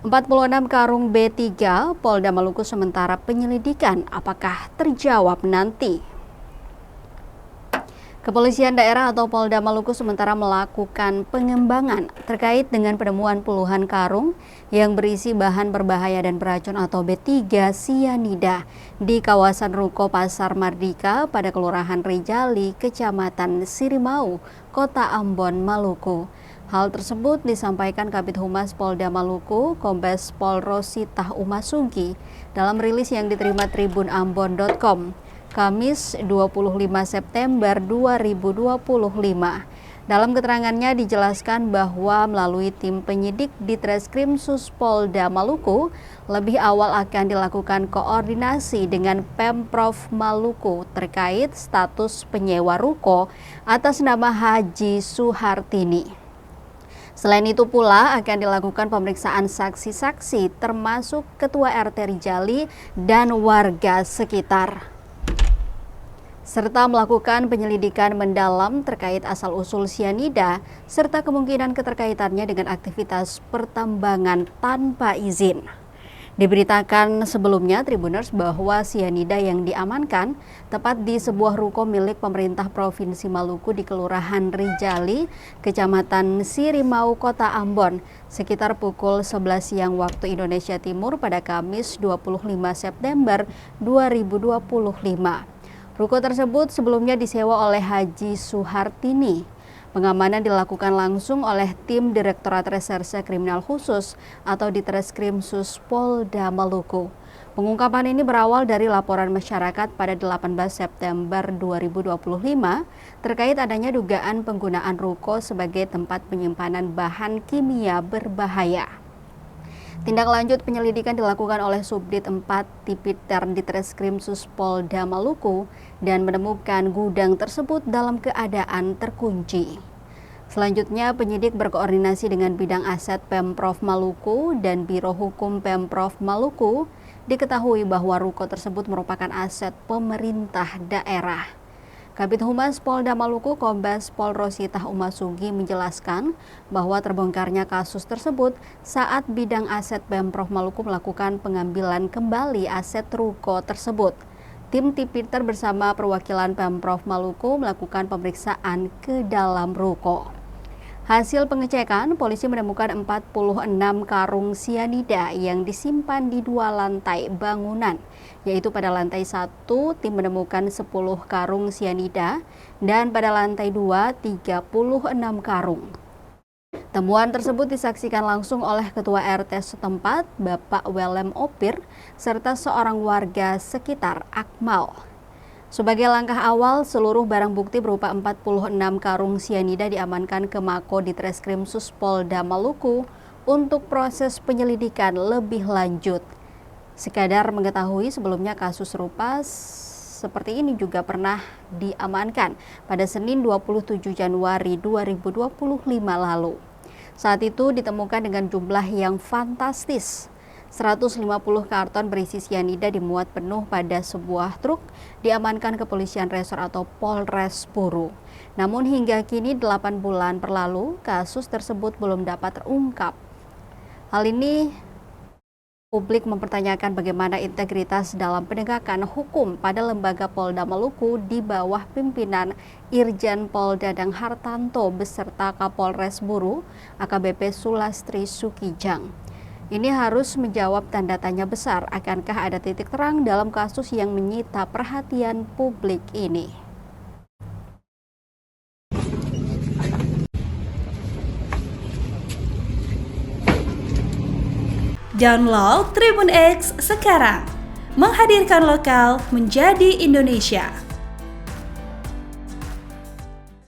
46 karung B3 Polda Maluku sementara penyelidikan apakah terjawab nanti. Kepolisian daerah atau Polda Maluku sementara melakukan pengembangan terkait dengan penemuan puluhan karung yang berisi bahan berbahaya dan beracun atau B3 sianida di kawasan Ruko Pasar Mardika pada Kelurahan Rijali, Kecamatan Sirimau, Kota Ambon, Maluku. Hal tersebut disampaikan Kabid Humas Polda Maluku, Kombes Pol Rositah Umasugi, dalam rilis yang diterima tribunambon.com. Kamis 25 September 2025. Dalam keterangannya dijelaskan bahwa melalui tim penyidik di Treskrim Sus Polda Maluku, lebih awal akan dilakukan koordinasi dengan Pemprov Maluku terkait status penyewa ruko atas nama Haji Suhartini. Selain itu pula akan dilakukan pemeriksaan saksi-saksi termasuk Ketua RT Rijali dan warga sekitar, serta melakukan penyelidikan mendalam terkait asal-usul sianida serta kemungkinan keterkaitannya dengan aktivitas pertambangan tanpa izin. Diberitakan sebelumnya Tribuners bahwa sianida yang diamankan tepat di sebuah ruko milik pemerintah Provinsi Maluku di Kelurahan Rijali, Kecamatan Sirimau, Kota Ambon, sekitar pukul 11 siang waktu Indonesia Timur pada Kamis 25 September 2025. Ruko tersebut sebelumnya disewa oleh Haji Suhartini. Pengamanan dilakukan langsung oleh tim Direktorat Reserse Kriminal Khusus atau di Treskrim Sus Polda Maluku. Pengungkapan ini berawal dari laporan masyarakat pada 18 September 2025 terkait adanya dugaan penggunaan ruko sebagai tempat penyimpanan bahan kimia berbahaya. Tindak lanjut penyelidikan dilakukan oleh Subdit 4 Tipiter di Treskrim Sus Polda Maluku dan menemukan gudang tersebut dalam keadaan terkunci. Selanjutnya, penyidik berkoordinasi dengan Bidang Aset Pemprov Maluku dan Biro Hukum Pemprov Maluku. Diketahui bahwa ruko tersebut merupakan aset pemerintah daerah. Kabid Humas Polda Maluku Kombes Pol Rositah Umasugi menjelaskan bahwa terbongkarnya kasus tersebut saat Bidang Aset Pemprov Maluku melakukan pengambilan kembali aset ruko tersebut. Tim Tipiter bersama perwakilan Pemprov Maluku melakukan pemeriksaan ke dalam ruko. Hasil pengecekan, polisi menemukan 46 karung sianida yang disimpan di 2 lantai bangunan, yaitu pada lantai 1 tim menemukan 10 karung sianida dan pada lantai 2 36 karung. Temuan tersebut disaksikan langsung oleh Ketua RT setempat, Bapak Welem Opir, serta seorang warga sekitar, Akmal. Sebagai langkah awal, seluruh barang bukti berupa 46 karung sianida diamankan ke Mako di Treskrim Sus Polda Maluku untuk proses penyelidikan lebih lanjut. Sekadar mengetahui sebelumnya kasus serupa seperti ini juga pernah diamankan pada Senin 27 Januari 2025 lalu. Saat itu ditemukan dengan jumlah yang fantastis. 150 karton berisi sianida dimuat penuh pada sebuah truk diamankan kepolisian resor atau Polres Buru. Namun hingga kini 8 bulan berlalu, kasus tersebut belum dapat terungkap. Hal ini publik mempertanyakan bagaimana integritas dalam penegakan hukum pada lembaga Polda Maluku di bawah pimpinan Irjen Pol Dadang Hartanto beserta Kapolres Buru AKBP Sulastri Sukijang. Ini harus menjawab tanda tanya besar, akankah ada titik terang dalam kasus yang menyita perhatian publik ini. Download Tribun X sekarang, menghadirkan lokal menjadi Indonesia.